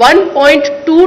1.2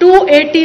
280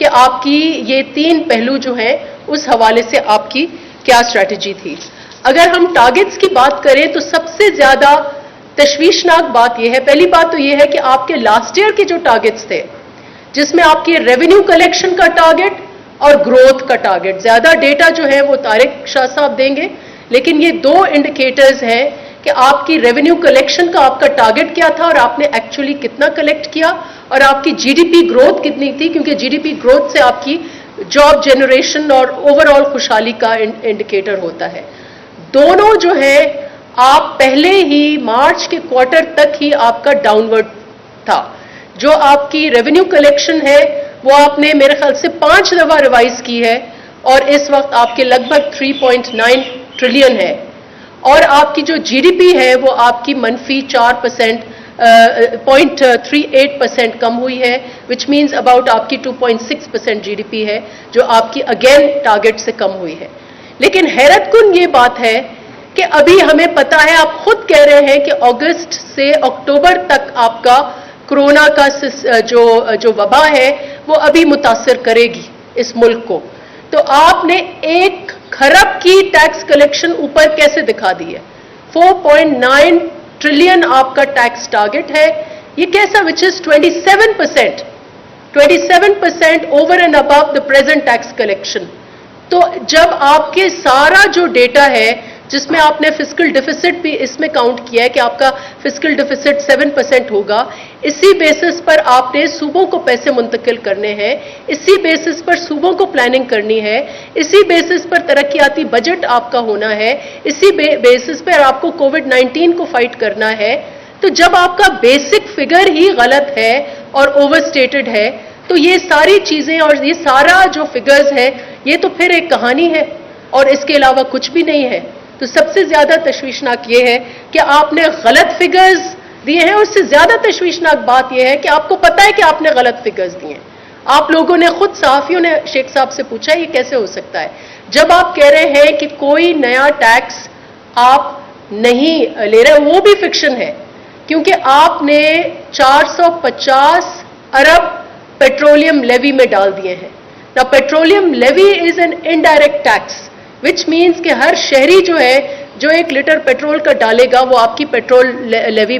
کہ آپ کی یہ 3 پہلو جو ہیں اس حوالے سے آپ کی کیا اسٹریٹجی تھی. اگر ہم ٹارگٹس کی بات کریں تو سب سے زیادہ تشویشناک بات یہ ہے، پہلی بات تو یہ ہے کہ آپ کے لاسٹ ایئر کے جو ٹارگٹس تھے، جس میں آپ کی ریونیو کلیکشن کا ٹارگٹ اور گروتھ کا ٹارگٹ، زیادہ ڈیٹا جو ہے وہ طارق شاہ صاحب دیں گے، لیکن یہ 2 انڈیکیٹرز ہیں کہ آپ کی ریونیو کلیکشن کا آپ کا ٹارگٹ کیا تھا اور آپ نے ایکچولی کتنا کلیکٹ کیا، اور آپ کی جی ڈی پی گروتھ کتنی تھی، کیونکہ جی ڈی پی گروتھ سے آپ کی جاب جنریشن اور اوور آل خوشحالی کا انڈیکیٹر ہوتا ہے. دونوں جو ہیں آپ پہلے ہی مارچ کے کوارٹر تک ہی آپ کا ڈاؤن ورڈ تھا. جو آپ کی ریونیو کلیکشن ہے وہ آپ نے میرے خیال سے 5 دفعہ ریوائز کی ہے اور اس وقت آپ کے لگ بھگ 3.9 ٹریلین ہے، اور آپ کی جو جی ڈی پی ہے وہ آپ کی منفی 4%، 0.38% کم ہوئی ہے، وچ مینز اباؤٹ آپ کی 2.6% جی ڈی پی ہے جو آپ کی اگین ٹارگٹ سے کم ہوئی ہے. لیکن حیرت کن یہ بات ہے کہ ابھی ہمیں پتا ہے، آپ خود کہہ رہے ہیں کہ اگست سے اکتوبر تک آپ کا کرونا کا جو وبا ہے وہ ابھی متاثر کرے گی اس ملک کو. تو آپ نے 1 کھرب کی ٹیکس کلیکشن اوپر کیسے دکھا دی ہے؟ 4.9 ٹریلین آپ کا ٹیکس ٹارگٹ ہے. یہ کیسا؟ Which is 27% over and above the present tax collection. تو جب آپ کے سارا جو ڈیٹا ہے جس میں آپ نے فسکل ڈیفیسٹ بھی اس میں کاؤنٹ کیا ہے کہ آپ کا فسکل ڈیفیسٹ 7% ہوگا، اسی بیسس پر آپ نے صوبوں کو پیسے منتقل کرنے ہیں، اسی بیسس پر صوبوں کو پلاننگ کرنی ہے، اسی بیسس پر ترقیاتی بجٹ آپ کا ہونا ہے، اسی بیسس پر آپ کو کووڈ-19 کو فائٹ کرنا ہے. تو جب آپ کا بیسک فگر ہی غلط ہے اور اوور سٹیٹڈ ہے تو یہ ساری چیزیں اور یہ سارا جو فگرز ہے یہ تو پھر ایک کہانی ہے اور اس کے علاوہ کچھ بھی نہیں ہے. تو سب سے زیادہ تشویشناک یہ ہے کہ آپ نے غلط فگرز دیے ہیں، اور اس سے زیادہ تشویشناک بات یہ ہے کہ آپ کو پتا ہے کہ آپ نے غلط فگرز دیے ہیں. آپ لوگوں نے خود، صحافیوں نے شیخ صاحب سے پوچھا یہ کیسے ہو سکتا ہے جب آپ کہہ رہے ہیں کہ کوئی نیا ٹیکس آپ نہیں لے رہے. وہ بھی فکشن ہے کیونکہ آپ نے 450 ارب پیٹرولیم لیوی میں ڈال دیے ہیں. نا petroleum levy is an indirect tax which means کہ ہر شہری جو ہے جو 1 لیٹر پیٹرول کا ڈالے گا وہ آپ کی پیٹرول لیوی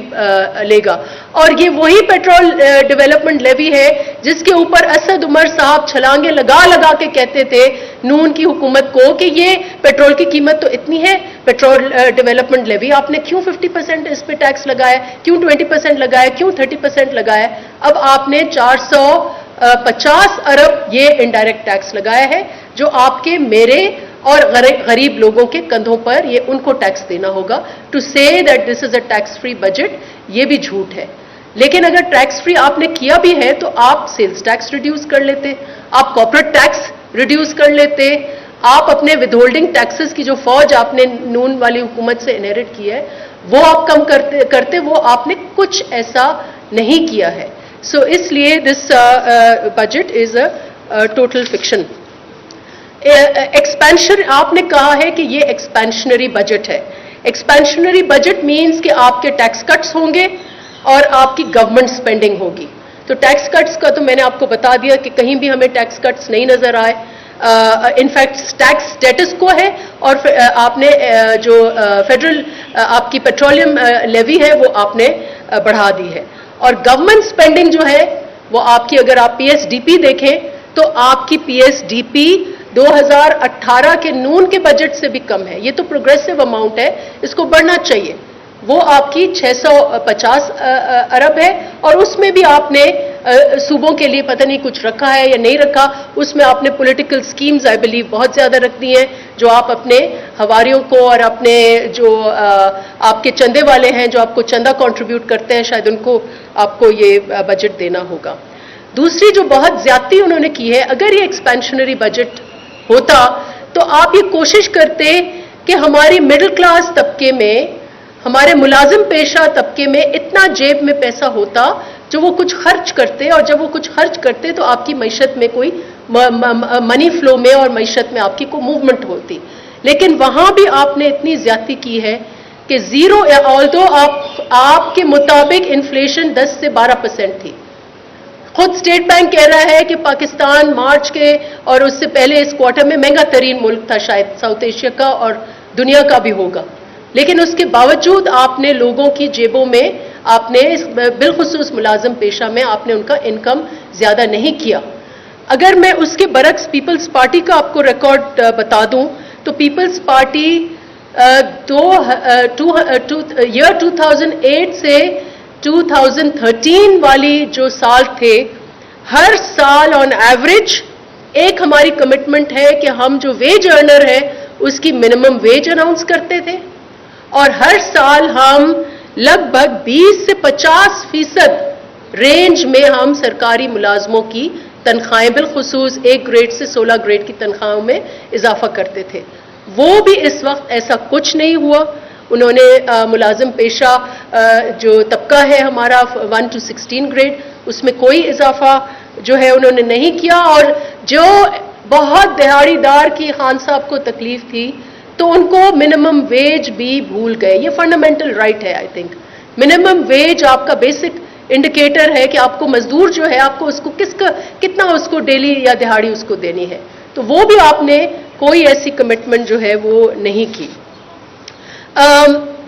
لے گا. اور یہ وہی پیٹرول ڈیولپمنٹ لیوی ہے جس کے اوپر اسد عمر صاحب چھلانگیں لگا کے کہتے تھے نون کی حکومت کو کہ یہ پیٹرول کی قیمت تو اتنی ہے. پیٹرول ڈیولپمنٹ لیوی آپ نے کیوں 50% اس پہ ٹیکس لگایا، کیوں 20% لگایا، کیوں 30% لگایا؟ اب آپ نے 450 ارب یہ انڈائریکٹ ٹیکس لگایا ہے جو آپ کے، میرے اور غریب لوگوں کے کندھوں پر یہ ان کو ٹیکس دینا ہوگا. To say that this is a tax free budget, یہ بھی جھوٹ ہے. لیکن اگر ٹیکس فری آپ نے کیا بھی ہے تو آپ سیلز ٹیکس ریڈیوس کر لیتے، آپ کارپوریٹ ٹیکس ریڈیوس کر لیتے، آپ اپنے ود ہولڈنگ ٹیکسز کی جو فوج آپ نے نون والی حکومت سے انہیرٹ کی ہے وہ آپ کم کرتے. وہ آپ نے کچھ ایسا نہیں کیا ہے. سو اس لیے this budget is a total fiction. Expansion آپ نے کہا ہے کہ یہ ایکسپینشنری بجٹ ہے. ایکسپینشنری بجٹ مینز کہ آپ کے ٹیکس کٹس ہوں گے اور آپ کی گورنمنٹ سپینڈنگ ہوگی. تو ٹیکس کٹس کا تو میں نے آپ کو بتا دیا کہ کہیں بھی ہمیں ٹیکس کٹس نہیں نظر آئے. انفیکٹ ٹیکس اسٹیٹس کو ہے اور آپ نے جو فیڈرل آپ کی پیٹرولیم لیوی ہے وہ آپ نے بڑھا دی ہے. اور گورنمنٹ سپینڈنگ جو ہے وہ آپ کی، اگر آپ پی ایس ڈی پی دیکھیں تو آپ کی پی ایس ڈی پی 2018 کے نون کے بجٹ سے بھی کم ہے. یہ تو پروگریسو اماؤنٹ ہے، اس کو بڑھنا چاہیے. وہ آپ کی 650 ارب ہے اور اس میں بھی آپ نے صوبوں کے لیے پتہ نہیں کچھ رکھا ہے یا نہیں رکھا. اس میں آپ نے پولیٹیکل سکیمز آئی بلیو بہت زیادہ رکھ دی ہیں جو آپ اپنے ہواریوں کو اور اپنے جو آپ کے چندے والے ہیں جو آپ کو چندہ کنٹریبیوٹ کرتے ہیں شاید ان کو آپ کو یہ بجٹ دینا ہوگا. دوسری جو بہت زیادتی انہوں نے کی ہے، اگر یہ ایکسپینشنری بجٹ ہوتا تو آپ یہ کوشش کرتے کہ ہماری مڈل کلاس طبقے میں، ہمارے ملازم پیشہ طبقے میں اتنا جیب میں پیسہ ہوتا جو وہ کچھ خرچ کرتے، اور جب وہ کچھ خرچ کرتے تو آپ کی معیشت میں کوئی منی فلو میں اور معیشت میں آپ کی کوئی موومنٹ ہوتی. لیکن وہاں بھی آپ نے اتنی زیادتی کی ہے کہ زیرو، آلدو آپ کے مطابق انفلیشن 10 سے 12% تھی. خود اسٹیٹ بینک کہہ رہا ہے کہ پاکستان مارچ کے اور اس سے پہلے اس کوارٹر میں مہنگا ترین ملک تھا شاید ساؤتھ ایشیا کا اور دنیا کا بھی ہوگا، لیکن اس کے باوجود آپ نے لوگوں کی جیبوں میں آپ نے بالخصوص ملازم پیشہ میں آپ نے ان کا انکم زیادہ نہیں کیا۔ اگر میں اس کے برعکس پیپلز پارٹی کا آپ کو ریکارڈ بتا دوں تو پیپلز پارٹی ایئر 2008 سے 2013 والی جو سال تھے، ہر سال آن ایوریج ایک ہماری کمٹمنٹ ہے کہ ہم جو ویج ارنر ہے اس کی منیمم ویج اناؤنس کرتے تھے، اور ہر سال ہم لگ بھگ 20 سے 50% رینج میں ہم سرکاری ملازموں کی تنخواہیں بالخصوص 1 گریڈ سے 16 گریڈ کی تنخواہوں میں اضافہ کرتے تھے۔ وہ بھی اس وقت ایسا کچھ نہیں ہوا۔ انہوں نے ملازم پیشہ جو طبقہ ہے ہمارا 1 to 16 گریڈ، اس میں کوئی اضافہ جو ہے انہوں نے نہیں کیا، اور جو بہت دہاڑی دار کی خان صاحب کو تکلیف تھی تو ان کو منیمم ویج بھی بھول گئے۔ یہ فنڈامنٹل رائٹ ہے، آئی تھنک منیمم ویج آپ کا بیسک انڈیکیٹر ہے کہ آپ کو مزدور جو ہے آپ کو اس کو کتنا اس کو ڈیلی یا دہاڑی اس کو دینی ہے، تو وہ بھی آپ نے کوئی ایسی کمٹمنٹ جو ہے وہ نہیں کی۔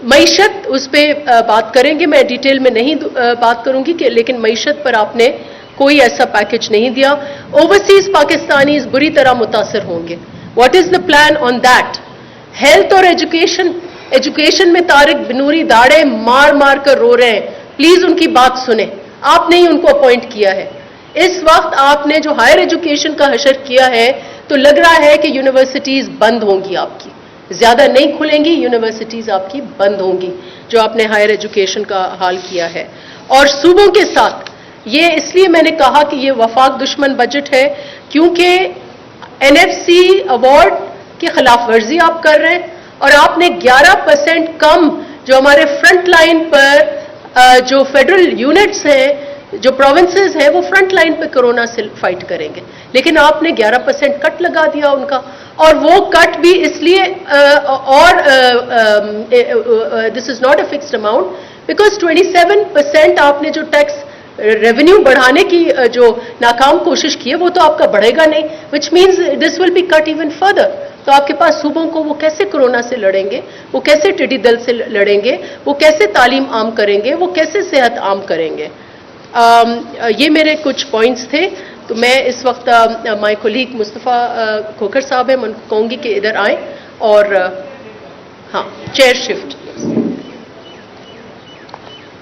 معیشت اس پہ بات کریں گے، میں ڈیٹیل میں نہیں بات کروں گی کہ لیکن معیشت پر آپ نے کوئی ایسا پیکج نہیں دیا۔ اوورسیز پاکستانیز بری طرح متاثر ہوں گے۔ What is the plan on that? Health اور ایجوکیشن میں طارق بنوری داڑے مار مار کر رو رہے ہیں، پلیز ان کی بات سنیں۔ آپ نے ہی ان کو اپوائنٹ کیا ہے۔ اس وقت آپ نے جو ہائر ایجوکیشن کا حشر کیا ہے تو لگ رہا ہے کہ یونیورسٹیز بند ہوں گی، آپ کی زیادہ نہیں کھلیں گی، یونیورسٹیز آپ کی بند ہوں گی جو آپ نے ہائر ایجوکیشن کا حال کیا ہے۔ اور صوبوں کے ساتھ یہ اس لیے میں نے کہا کہ یہ وفاق دشمن بجٹ ہے کیونکہ NFC ایوارڈ کی خلاف ورزی آپ کر رہے ہیں، اور آپ نے 11% کم جو ہمارے فرنٹ لائن پر جو فیڈرل یونٹس ہیں، جو پروونسز ہیں، وہ فرنٹ لائن پہ کرونا سے فائٹ کریں گے، لیکن آپ نے 11% کٹ لگا دیا ان کا، اور وہ کٹ بھی اس لیے اور this is not a fixed amount because 27% آپ نے جو ٹیکس ریونیو بڑھانے کی جو ناکام کوشش کی ہے وہ تو آپ کا بڑھے گا نہیں، which means this will be cut even further. تو آپ کے پاس صوبوں کو وہ کیسے کرونا سے لڑیں گے، وہ کیسے ٹڈی دل سے لڑیں گے، وہ کیسے تعلیم عام کریں گے، وہ کیسے صحت عام کریں گے؟ یہ میرے کچھ پوائنٹس تھے۔ تو میں اس وقت مائی کولیگ مصطفیٰ کھوکھر صاحب ہیں، میں ان کو کہوں گی کہ ادھر آئیں اور ہاں چیئر شفٹ